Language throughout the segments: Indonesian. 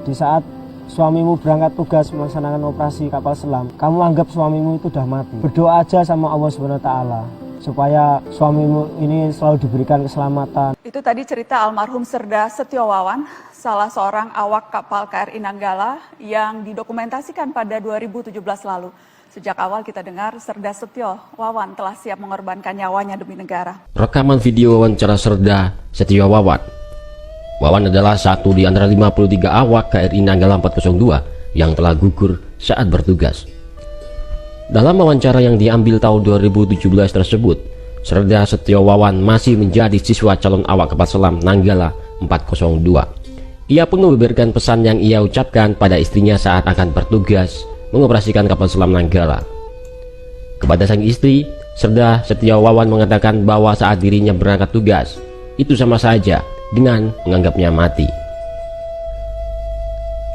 Di saat suamimu berangkat tugas melaksanakan operasi kapal selam, kamu anggap suamimu itu udah mati. Berdoa aja sama Allah SWT supaya suamimu ini selalu diberikan keselamatan. Itu tadi cerita almarhum Serda Setio Wawan, salah seorang awak kapal KRI Nanggala yang didokumentasikan pada 2017 lalu. Sejak awal kita dengar Serda Setio Wawan telah siap mengorbankan nyawanya demi negara. Rekaman video wawancara Serda Setio Wawan. Wawan adalah satu di antara 53 awak KRI Nanggala 402 yang telah gugur saat bertugas. Dalam wawancara yang diambil tahun 2017 tersebut, Serda Setio Wawan masih menjadi siswa calon awak kapal selam Nanggala 402. Ia pun membeberkan pesan yang ia ucapkan pada istrinya saat akan bertugas mengoperasikan kapal selam Nanggala. Kepada sang istri, Serda Setio Wawan mengatakan bahwa saat dirinya berangkat tugas, itu sama saja dengan menganggapnya mati.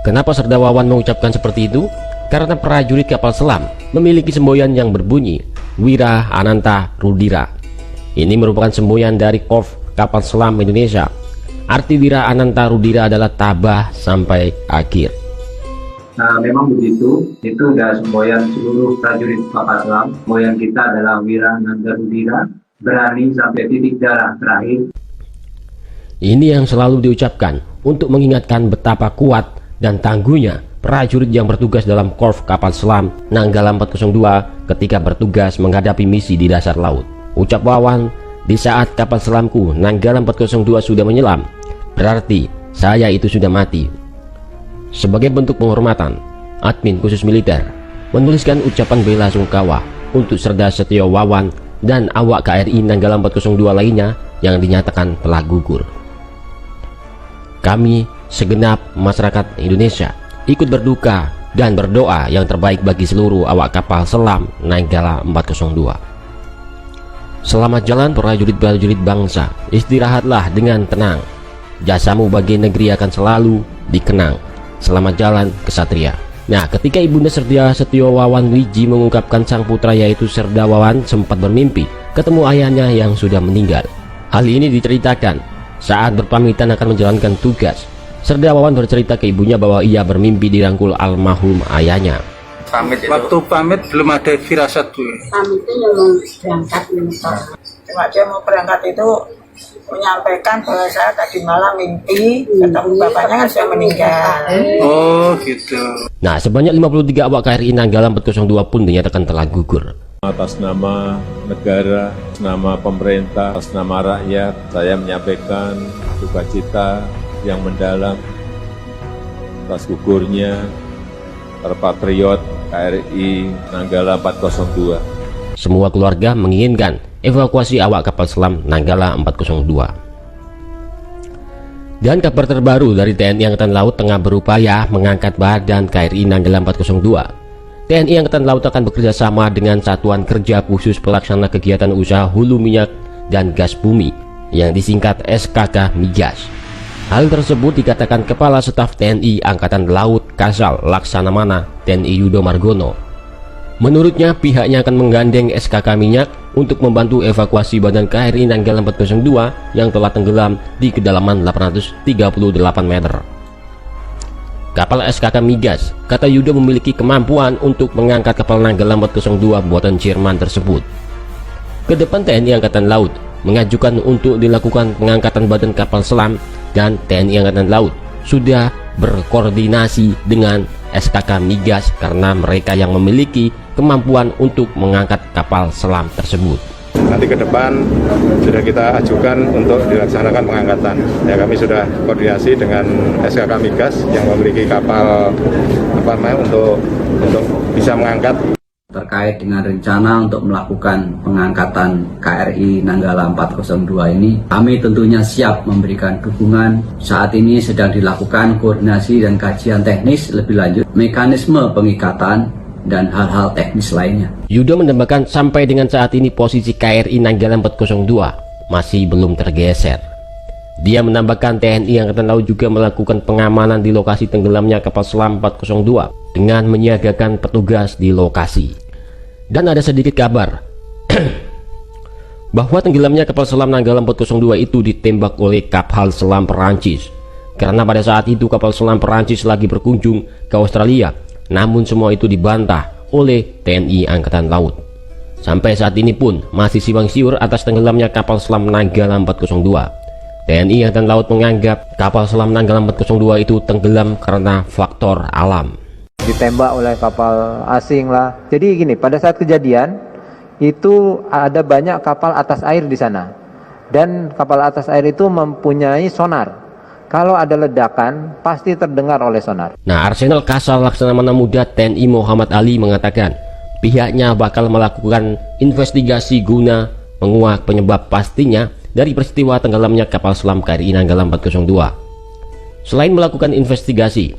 Kenapa Serda Wawan mengucapkan seperti itu? Karena prajurit kapal selam memiliki semboyan yang berbunyi Wira Ananta Rudira. Ini merupakan semboyan dari Korps Kapal Selam Indonesia. Arti Wira Ananta Rudira adalah tabah sampai akhir. Nah, memang begitu, itu udah semboyan seluruh prajurit kapal selam. Semboyan kita adalah Wira Ananta Rudira, berani sampai titik darah terakhir. Ini yang selalu diucapkan untuk mengingatkan betapa kuat dan tangguhnya prajurit yang bertugas dalam Korps Kapal Selam Nanggala 402 ketika bertugas menghadapi misi di dasar laut. Ucap Wawan, di saat kapal selamku Nanggala 402 sudah menyelam, berarti saya itu sudah mati. Sebagai bentuk penghormatan, admin khusus militer menuliskan ucapan bela sungkawa untuk Serda Setio Wawan dan awak KRI Nanggala 402 lainnya yang dinyatakan telah gugur. Kami segenap masyarakat Indonesia ikut berduka dan berdoa yang terbaik bagi seluruh awak kapal selam Nanggala 402. Selamat jalan prajurit-prajurit bangsa, istirahatlah dengan tenang. Jasamu bagi negeri akan selalu dikenang. Selamat jalan kesatria. Nah, ketika Ibunda Serda Setio Wawan Wiji mengungkapkan sang putra yaitu Serda Wawan sempat bermimpi ketemu ayahnya yang sudah meninggal. Hal ini diceritakan saat berpamitan akan menjalankan tugas. Serda Wawan bercerita ke ibunya bahwa ia bermimpi dirangkul almarhum ayahnya. Waktu pamit belum ada firasat tuh. Pamitnya mau berangkat mentok. Cuma dia mau berangkat itu menyampaikan bahwa saya tadi malam mimpi ketemu bapaknya kan sudah meninggal. Oh gitu. Nah, sebanyak 53 awak KRI Nanggala 402 pun dinyatakan telah gugur. Atas nama negara, atas nama pemerintah, atas nama rakyat, saya menyampaikan duka cita yang mendalam atas gugurnya para patriot KRI Nanggala 402. Semua keluarga menginginkan evakuasi awak kapal selam Nanggala 402. Dan kabar terbaru dari TNI Angkatan Laut tengah berupaya mengangkat badan KRI Nanggala 402. TNI Angkatan Laut akan bekerja sama dengan Satuan Kerja Khusus Pelaksana Kegiatan Usaha Hulu Minyak dan Gas Bumi yang disingkat SKK Migas. Hal tersebut dikatakan Kepala Staf TNI Angkatan Laut Kasal Laksamana TNI Yudo Margono. Menurutnya pihaknya akan menggandeng SKK Minyak untuk membantu evakuasi badan KRI Nanggala 402 yang telah tenggelam di kedalaman 838 meter. Kapal SKK Migas, kata Yudo, memiliki kemampuan untuk mengangkat kapal Nanggala 402 buatan Jerman tersebut. Kedepan TNI Angkatan Laut mengajukan untuk dilakukan pengangkatan badan kapal selam dan TNI Angkatan Laut sudah berkoordinasi dengan SKK Migas karena mereka yang memiliki kemampuan untuk mengangkat kapal selam tersebut. Nanti ke depan sudah kita ajukan untuk dilaksanakan pengangkatan. Ya, kami sudah koordinasi dengan SKK Migas yang memiliki kapal untuk bisa mengangkat. Terkait dengan rencana untuk melakukan pengangkatan KRI Nanggala 402 ini, kami tentunya siap memberikan dukungan. Saat ini sedang dilakukan koordinasi dan kajian teknis lebih lanjut, mekanisme pengikatan, dan hal-hal teknis lainnya. Yudo menambahkan sampai dengan saat ini posisi KRI Nanggala 402 masih belum tergeser. Dia menambahkan TNI Angkatan Laut juga melakukan pengamanan di lokasi tenggelamnya kapal selam 402 dengan menyiagakan petugas di lokasi. Dan ada sedikit kabar bahwa tenggelamnya kapal selam Nanggala 402 itu ditembak oleh kapal selam Perancis. karena pada saat itu kapal selam Perancis lagi berkunjung ke Australia. Namun semua itu dibantah oleh TNI Angkatan Laut. Sampai saat ini pun masih simpang siur atas tenggelamnya kapal selam Nanggala 402. TNI Angkatan Laut menganggap kapal selam Nanggala 402 itu tenggelam karena faktor alam. Ditembak oleh kapal asing lah. Jadi gini, pada saat kejadian itu ada banyak kapal atas air di sana. Dan kapal atas air itu mempunyai sonar. Kalau ada ledakan, pasti terdengar oleh sonar. Nah, Arsenal Kasal Laksamana Muda TNI Muhammad Ali mengatakan pihaknya bakal melakukan investigasi guna menguak penyebab pastinya dari peristiwa tenggelamnya kapal selam KRI Nanggala 402. Selain melakukan investigasi,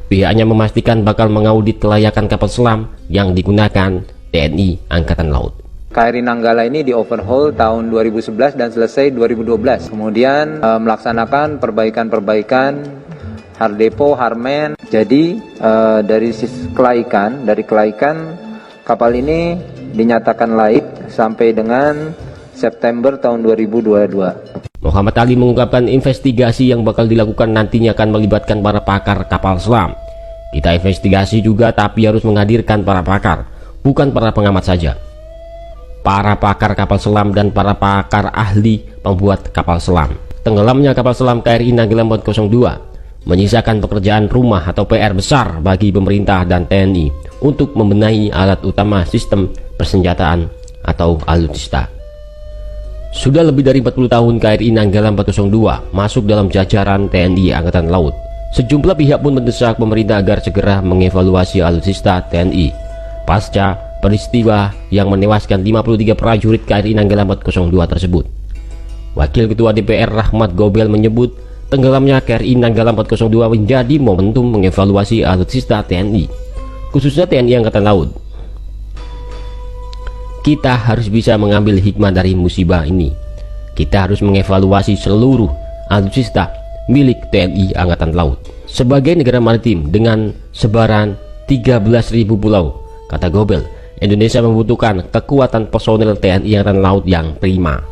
pihaknya memastikan bakal mengaudit kelayakan kapal selam yang digunakan TNI Angkatan Laut. KRI Nanggala ini di overhaul tahun 2011 dan selesai 2012. Kemudian melaksanakan perbaikan-perbaikan hardepo, harmen. Jadi dari kelaikan kapal ini dinyatakan laik sampai dengan September tahun 2022. Muhammad Ali mengungkapkan investigasi yang bakal dilakukan nantinya akan melibatkan para pakar kapal selam. Kita investigasi juga, tapi harus menghadirkan para pakar, bukan para pengamat saja. Para pakar kapal selam dan para pakar ahli pembuat kapal selam. Tenggelamnya kapal selam KRI Nanggala 402 menyisakan pekerjaan rumah atau PR besar bagi pemerintah dan TNI untuk membenahi alat utama sistem persenjataan atau alutsista. Sudah lebih dari 40 tahun KRI Nanggala 402 masuk dalam jajaran TNI Angkatan Laut. Sejumlah pihak pun mendesak pemerintah agar segera mengevaluasi alutsista TNI pasca peristiwa yang menewaskan 53 prajurit KRI Nanggala 402 tersebut. Wakil Ketua DPR Rahmat Gobel menyebut tenggelamnya KRI Nanggala 402 menjadi momentum mengevaluasi alutsista TNI, khususnya TNI Angkatan Laut. Kita harus bisa mengambil hikmah dari musibah ini. Kita harus mengevaluasi seluruh alutsista milik TNI Angkatan Laut. Sebagai negara maritim dengan sebaran 13.000 pulau, kata Gobel, Indonesia membutuhkan kekuatan personel TNI Angkatan Laut yang prima.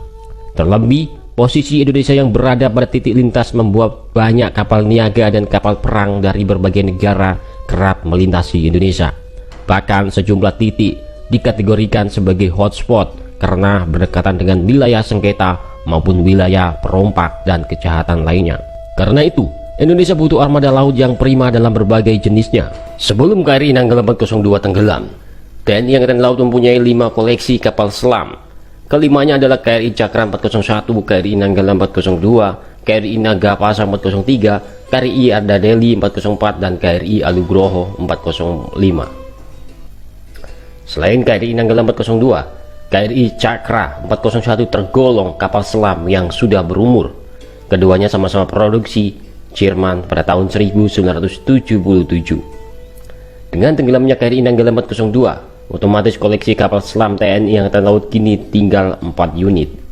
Terlebih, posisi Indonesia yang berada pada titik lintas membuat banyak kapal niaga dan kapal perang dari berbagai negara kerap melintasi Indonesia. Bahkan sejumlah titik dikategorikan sebagai hotspot karena berdekatan dengan wilayah sengketa maupun wilayah perompak dan kejahatan lainnya. Karena itu, Indonesia butuh armada laut yang prima dalam berbagai jenisnya. Sebelum KRI Nanggala 402 tenggelam, TNI Angkatan Laut mempunyai 5 koleksi kapal selam. Kelimanya adalah KRI Cakra 401, KRI Nanggala 402, KRI Nagapasa 403, KRI Ardadeli 404, dan KRI Alugroho 405. Selain KRI Nanggala 402, KRI Cakra 401 tergolong kapal selam yang sudah berumur. Keduanya sama-sama produksi Jerman pada tahun 1977. Dengan tenggelamnya KRI Nanggala 402, otomatis koleksi kapal selam TNI Angkatan Laut kini tinggal 4 unit.